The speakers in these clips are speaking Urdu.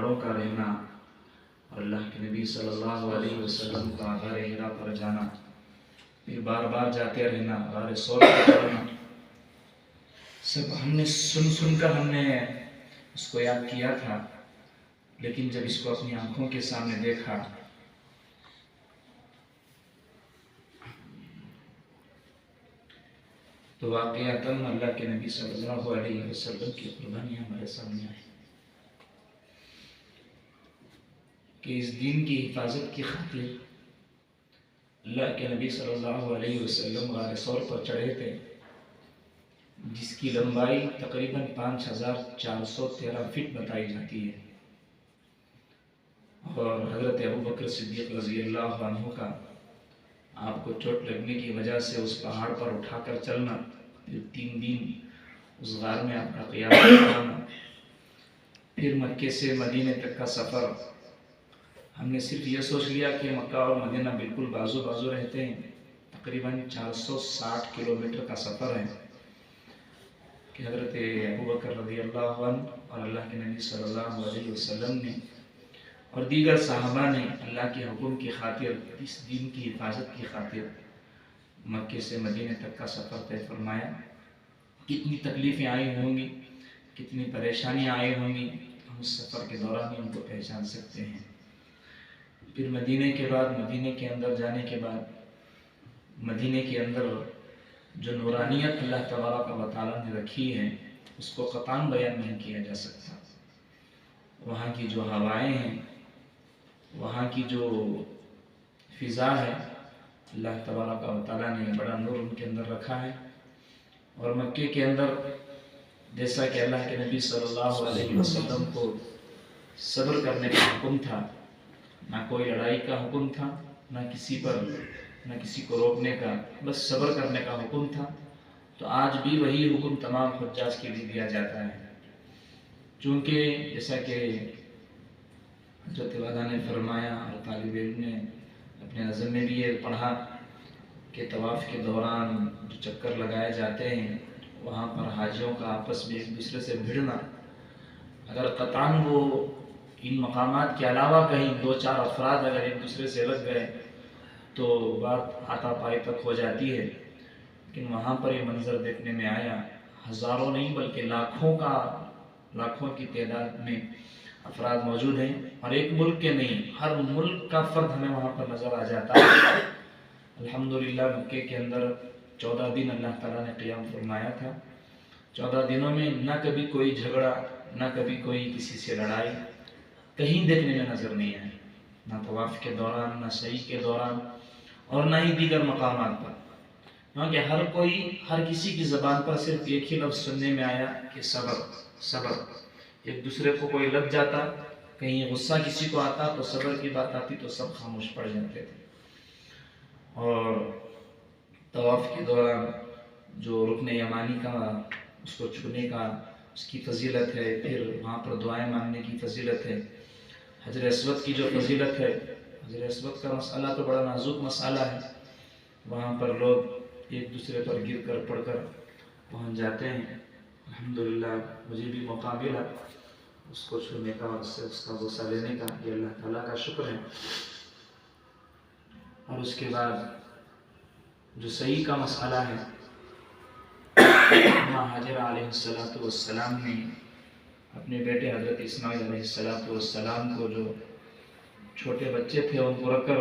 پہاڑوں کا رہنا اور اللہ کے نبی صلی اللہ علیہ وسلم کا غار ہرا پر جانا، پھر بار بار جاتے رہنا، غار ثور پر چڑھنا، سب ہم نے سن کر ہم نے اس کو یاد کیا تھا، لیکن جب اس کو اپنی آنکھوں کے سامنے دیکھا تو واقعاتاً اللہ کے نبی صلی اللہ علیہ وسلم کی قربانیاں ہمارے سامنے آئی کہ اس دین کی حفاظت کی خاطر اللہ کے نبی صلی اللہ علیہ وسلم غار ثور پر چڑھے تھے، جس کی لمبائی تقریباً 5413 فٹ بتائی جاتی ہے، اور حضرت ابوبکر صدیق رضی اللہ عنہ کا آپ کو چوٹ لگنے کی وجہ سے اس پہاڑ پر اٹھا کر چلنا، پھر 3 دن اس غار میں آپ کا قیام کرنا، پھر مکے سے مدینے تک کا سفر۔ ہم نے صرف یہ سوچ لیا کہ مکہ اور مدینہ بالکل بازو بازو رہتے ہیں، تقریباً 460 کلومیٹر کا سفر ہے کہ حضرت ابوبکر رضی اللہ عنہ اور اللہ کے نبی صلی اللہ علیہ وسلم نے اور دیگر صحابہ نے اللہ کے حکم کی خاطر، اس دین کی حفاظت کی خاطر مکے سے مدینے تک کا سفر طے فرمایا۔ کتنی تکلیفیں آئی ہوں گی، کتنی پریشانیاں آئی ہوں گی، ہم اس سفر کے دوران ہی ان کو پہچان سکتے ہیں۔ پھر مدینے کے بعد، مدینے کے اندر جانے کے بعد، مدینے کے اندر جو نورانیت اللہ تبارک و تعالیٰ نے رکھی ہے اس کو قطعاً بیان نہیں کیا جا سکتا۔ وہاں کی جو ہوائیں ہیں، وہاں کی جو فضا ہے، اللہ تبارک و تعالیٰ نے بڑا نور ان کے اندر رکھا ہے۔ اور مکے کے اندر جیسا کہ اللہ کے نبی صلی اللہ علیہ وسلم کو صبر کرنے کا حکم تھا، نہ کوئی لڑائی کا حکم تھا، نہ کسی کو روکنے کا، بس صبر کرنے کا حکم تھا، تو آج بھی وہی حکم تمام حجاج کے لیے دیا جاتا ہے۔ چونکہ جیسا کہ حضرت والا نے فرمایا اور طالب علم نے اپنے نظم میں بھی یہ پڑھا کہ طواف کے دوران جو چکر لگائے جاتے ہیں وہاں پر حاجیوں کا آپس میں ایک دوسرے سے بھیڑنا، اگر قطعاً وہ ان مقامات کے علاوہ کہیں 2-4 افراد اگر ایک دوسرے سے لگ گئے تو بات ہاتھا پائی تک ہو جاتی ہے، لیکن وہاں پر یہ منظر دیکھنے میں آیا، ہزاروں نہیں بلکہ لاکھوں کی تعداد میں افراد موجود ہیں، اور ایک ملک کے نہیں، ہر ملک کا فرد ہمیں وہاں پر نظر آ جاتا ہے۔ الحمدللہ مکے کے اندر 14 دن اللہ تعالیٰ نے قیام فرمایا تھا۔ 14 دنوں میں نہ کبھی کوئی جھگڑا، نہ کبھی کوئی کسی سے لڑائی کہیں دیکھنے میں نظر نہیں آئی، نہ طواف کے دوران، نہ سعی کے دوران، اور نہ ہی دیگر مقامات پر، کیونکہ ہر کسی کی زبان پر صرف ایک ہی لفظ سننے میں آیا کہ صبر صبر۔ ایک دوسرے کو کوئی لگ جاتا، کہیں غصہ کسی کو آتا تو صبر کی بات آتی تو سب خاموش پڑ جاتے تھے۔ اور طواف کے دوران جو رکن یمانی کا اس کو چھونے کا اس کی فضیلت ہے، پھر وہاں پر دعائیں مانگنے کی فضیلت ہے، حجر اسود کی جو فضیلت ہے، حجر اسود کا مسئلہ تو بڑا نازک مسئلہ ہے، وہاں پر لوگ ایک دوسرے پر گر کر پڑھ کر پہنچ جاتے ہیں۔ الحمدللہ مجھے بھی موقع ملا اس کو چھونے کا، اس کا بوسہ لینے کا، یہ اللہ تعالیٰ کا شکر ہے۔ اور اس کے بعد جو سعی کا مسئلہ ہے، ماں حاجرہ علیہ السلام نے اپنے بیٹے حضرت اسماعیل علیہ السلام کو، جو چھوٹے بچے تھے، ان کو رکھ کر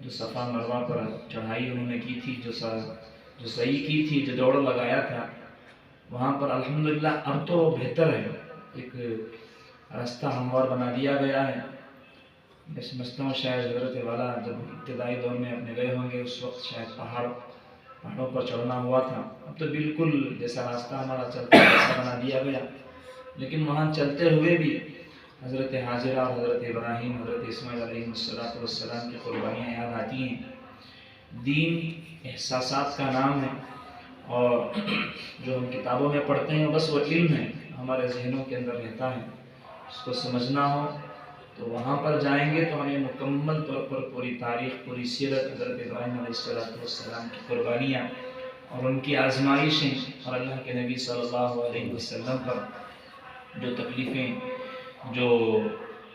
جو صفا مروہ پر چڑھائی انہوں نے کی تھی، جو سعی کی تھی، جو دوڑ لگایا تھا، وہاں پر الحمدللہ اب تو بہتر ہے، ایک راستہ ہموار بنا دیا گیا ہے۔ میں سمجھتا ہوں شاید حضرت والا جب ابتدائی دور میں اپنے گئے ہوں گے اس وقت شاید پہاڑوں پر چڑھنا ہوا تھا، اب تو بالکل جیسا راستہ ہمارا چلتا ہے ویسا بنا دیا گیا، لیکن وہاں چلتے ہوئے بھی حضرت حاجرہ اور حضرت ابراہیم، حضرت اسماعیل علیہ السلام کی قربانیاں یاد آتی ہیں۔ دین احساسات کا نام ہے، اور جو ہم کتابوں میں پڑھتے ہیں بس وہ علم ہے، ہمارے ذہنوں کے اندر رہتا ہے، اس کو سمجھنا ہو تو وہاں پر جائیں گے تو ہمیں مکمل طور پر پوری تاریخ، پوری سیرت حضرت ابراہیم علیہ السلام کی قربانیاں اور ان کی آزمائشیں، اور اللہ کے نبی صلی اللہ علیہ وسلم پر جو تکلیفیں، جو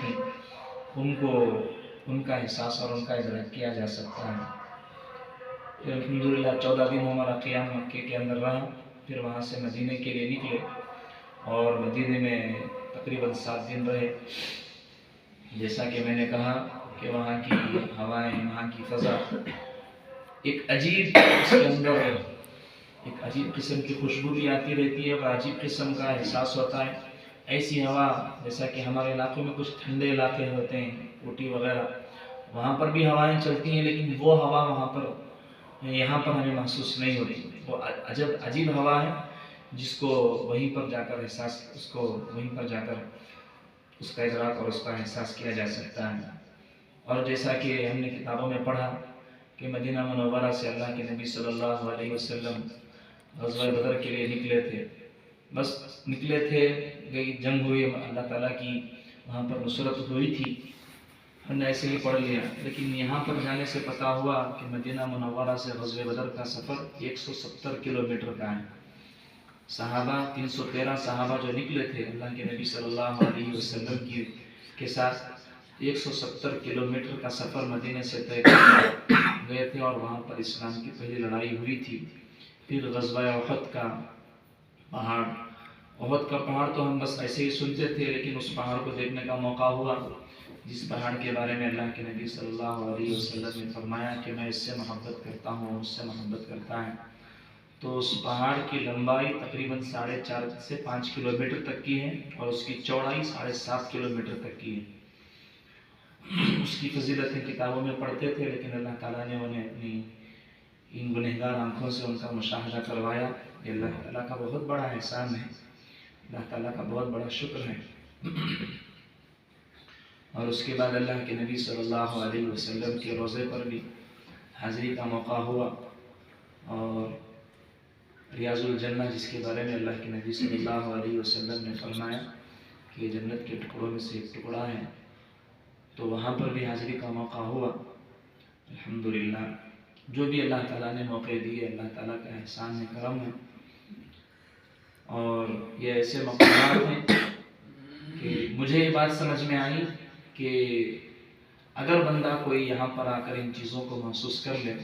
تھیں ان کو ان کا احساس اور ان کا ادراک کیا جا سکتا ہے۔ پھر الحمدللہ 14 دن ہمارا قیام مکے کے اندر رہا، پھر وہاں سے مدینے کے لیے نکلے اور مدینے میں تقریباً 7 دن رہے۔ جیسا کہ میں نے کہا کہ وہاں کی ہوائیں، وہاں کی فضا ایک عجیب اس کے اندر ایک عجیب قسم کی خوشبو بھی آتی رہتی ہے اور عجیب قسم کا احساس ہوتا ہے۔ ایسی ہوا جیسا کہ ہمارے علاقوں میں کچھ ٹھنڈے علاقے ہوتے ہیں، اوٹی وغیرہ، وہاں پر بھی ہوائیں چلتی ہیں لیکن وہ ہوا وہاں پر یہاں پر ہمیں محسوس نہیں ہوتی۔ وہ عجیب ہوا ہے جس کو وہیں پر جا کر احساس، اس کو وہیں پر جا کر اس کا ادراک اور اس کا احساس کیا جا سکتا ہے۔ اور جیسا کہ ہم نے کتابوں میں پڑھا کہ مدینہ منورہ سے اللہ کے نبی صلی اللہ علیہ وسلم غزوہ بدر کے لیے نکلے تھے، بس نکلے تھے، گئی جنگ ہوئی، اللہ تعالیٰ کی وہاں پر نصرت ہوئی تھی، ہم نے ایسے ہی پڑھ لیا۔ لیکن یہاں پر جانے سے پتہ ہوا کہ مدینہ منورہ سے غزوہ بدر کا سفر 170 کلومیٹر کا ہے۔ صحابہ 313 صحابہ جو نکلے تھے اللہ کے نبی صلی اللہ علیہ وسلم کے ساتھ 170 کلومیٹر کا سفر مدینے سے طے کر گئے تھے اور وہاں پر اسلام کی پہلی لڑائی ہوئی تھی۔ پھر غزوہ احد کا پہاڑ، احد کا پہاڑ تو ہم بس ایسے ہی سنتے تھے، لیکن اس پہاڑ کو دیکھنے کا موقع ہوا جس پہاڑ کے بارے میں اللہ کے نبی صلی اللہ علیہ وسلم نے فرمایا کہ میں اس سے محبت کرتا ہوں، اس سے محبت کرتا ہے۔ تو اس پہاڑ کی لمبائی تقریباً 4.5 سے 5 کلومیٹر تک کی ہے اور اس کی چوڑائی 7.5 کلومیٹر تک کی ہے۔ اس کی فضیلتیں کتابوں میں پڑھتے تھے لیکن اللہ تعالیٰ نے انہیں اپنی ان گنہگار آنکھوں سے ان کا مشاہدہ کروایا۔ یہ اللہ تعالیٰ کا بہت بڑا احسان ہے، اللہ تعالیٰ کا بہت بڑا شکر ہے۔ اور اس کے بعد اللہ کے نبی صلی اللہ علیہ وسلم کے روضے پر بھی حاضری کا موقع ہوا، اور ریاض الجنہ جس کے بارے میں اللہ کے نبی صلی اللہ علیہ وسلم نے فرمایا کہ یہ جنت کے ٹکڑوں میں سے ایک ٹکڑا ہے، تو وہاں پر بھی حاضری کا موقع ہوا۔ الحمدللہ جو بھی اللہ تعالیٰ نے موقع دیے اللہ تعالیٰ کا احسان ہے، کرم ہے، اور یہ ایسے مقامات ہیں کہ مجھے یہ بات سمجھ میں آئی کہ اگر بندہ کوئی یہاں پر آ کر ان چیزوں کو محسوس کر لے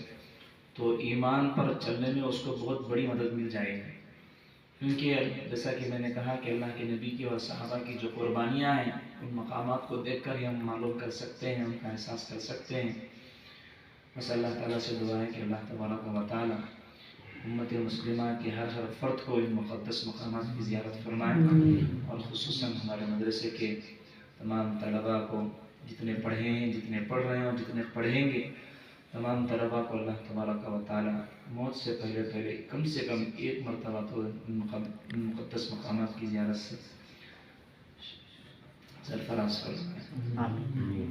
تو ایمان پر چلنے میں اس کو بہت بڑی مدد مل جائے گی، کیونکہ جیسا کہ میں نے کہا کہ اللہ کے نبی کی اور صحابہ کی جو قربانیاں ہیں ان مقامات کو دیکھ کر ہی ہم معلوم کر سکتے ہیں، ان کا احساس کر سکتے ہیں۔ بس اللہ تعالیٰ سے دعا ہے کہ اللہ تبارک و تعالیٰ امت مسلمہ کے ہر فرد کو ان مقدس مقامات کی زیارت فرمائے، اور خصوصاً ہمارے مدرسے کے تمام طلباء کو، جتنے پڑھے ہیں، جتنے پڑھ رہے ہیں اور جتنے پڑھیں گے، تمام طلباء کو اللہ تبارک و تعالیٰ موت سے پہلے کم سے کم ایک مرتبہ تو ان مقدس مقامات کی زیارت سے سرفراز فرمائے۔